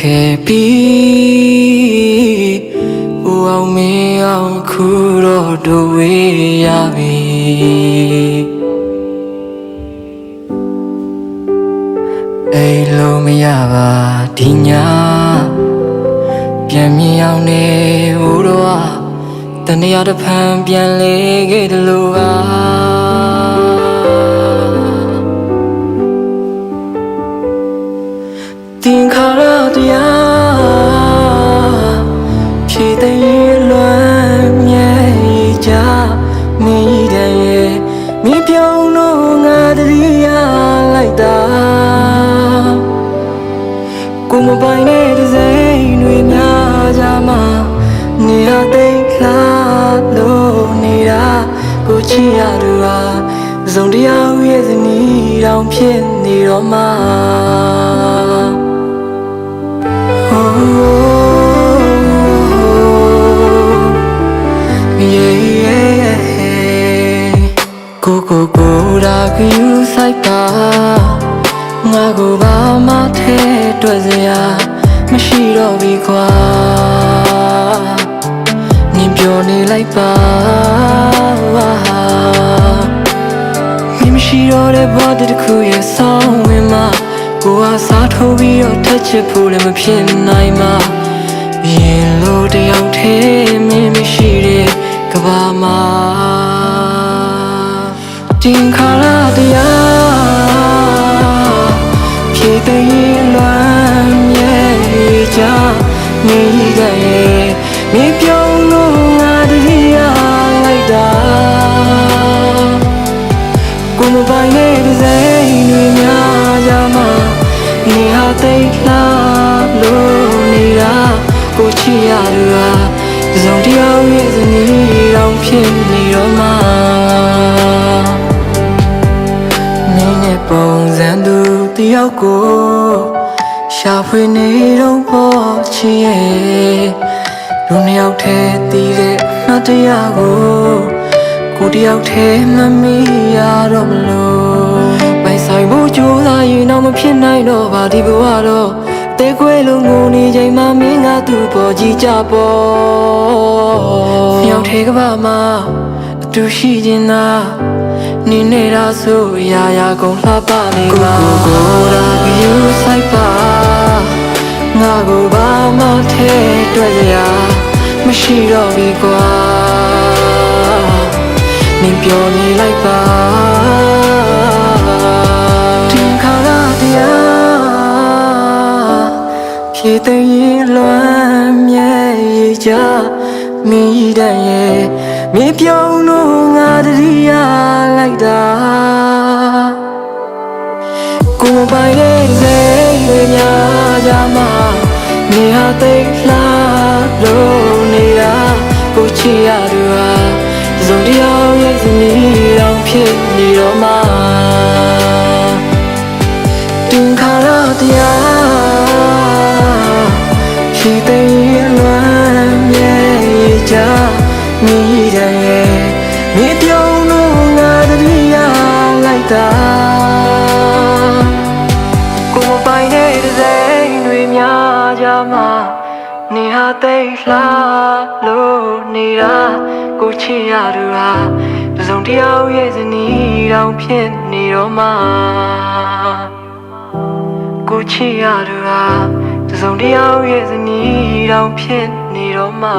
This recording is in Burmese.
ခဲ့ပြီဦးအောင်မင်းအောင်ခုတော့တို့ဝေးရပြီအိမ်လို့မရပါဒီညပြန်မြင်အောင်နေဦးတော့တနေ့ရတစ်ဖန်ပြန်လေခဲ့တယ်လို့ပါတင်ခါရတရားဖြည့်တဲ့လွမ်းမြဲကြမိတဲ့ရဲ့မိပြုံးလို့ငါတည်းရလိုက်တာကိုမပိုင်တဲ့စိတ်တွေများကြမှာနေရသိလာလို့နေတာကိုချစ်ရသူဟာစုံတရားရဲ့ဇနီးတောင်ဖြစ်နေတော့မှကိုရာကယူဆိုင်ပါငါကိုဘာမှထဲတွေ့စရာမရှိတော့ပြီခွာနင်ပြောနေလိုက်ပါမင်းမရှိတော့တဲ့ဘာတစ်ခုရဲ့ဆောင်းဝင်မှာကိုဟာစားထိုးပြီးတော့ထက်ချစ်ဖို့လည်းမဖြစ်နိုင်မှာရင်လို့တယောက်တည်းမင်းမရှိတဲ့ကဘာမှာတင်ခါရတရားဖြည့်တဲ့လွမ်းမြဲကြနေတဲ့မြေပြုံးလို့ငါတည်းရလိုက်တာကိုမပိုင်တဲ့စိတ်တွေများကြမှာနေဟာသိလာလို့နေတာကိုချစ်ရသူဟာစုံတရားရဲ့ဇနီးတောင်ဖြစ်နေတော့မှပုံစံသူတယောက်ကိုရှာဖွေနေတော့ပေါ်ချင်ရဲ့လူနှစ်ယောက်တည်းတည်တဲ့အမှတ်တရကိုတယောက်တည်းမမီရတော့မလို့ပိုင်ဆိုင်ဖို့ကြိုးစားရင်တော့မဖြစ်နိုင်တော့ပါဒီဘဝတော့တဲခွဲလုံးငိုနေချိန်မှမင်းကသူ့ပေါ်ကြည့်ကြပေါ်မြောက်ထဲကဘာမှာအတူရှိခြင်းသာနေနေတာဆိုရာကုန်လှပနေမှာကိုရာကယူဆိုင်ပါငါကိုဘာမှထဲတွေ့စရာမရှိတော့ပြီကွာမင်းပြောနေလိုက်ပါတင်ခါရတရားဖြည့်တဲ့လွမ်းမြဲကြမိတဲ့ရဲ့မြေပြုံးလို့ငါတည်းရလိုက်တာကိုမပိုင်တဲ့စိတ်တွေများကြမှာနေဟာသိလာလို့နေတာကိုချစ်ရသူဟာစုံတရားရဲ့ဇနီးတောင်ဖြစ်နေတော့မှတင်ခါရတရားဖြည့်တဲ့လွမ်းမြဲကြမိတဲ့မြေပြုံးလို့ငါတည်းရလိုက်တာကိုမပိုင်တဲ့စိတ်တွေများကြမှာနေဟာသိလာလို့နေတာကိုချစ်ရသူဟာစုံတရားရဲ့ဇနီးတောင်ဖြစ်နေတော့မှကိုချစ်ရသူဟာစုံတရားရဲ့ဇနီးတောင်ဖြစ်နေတော့မှ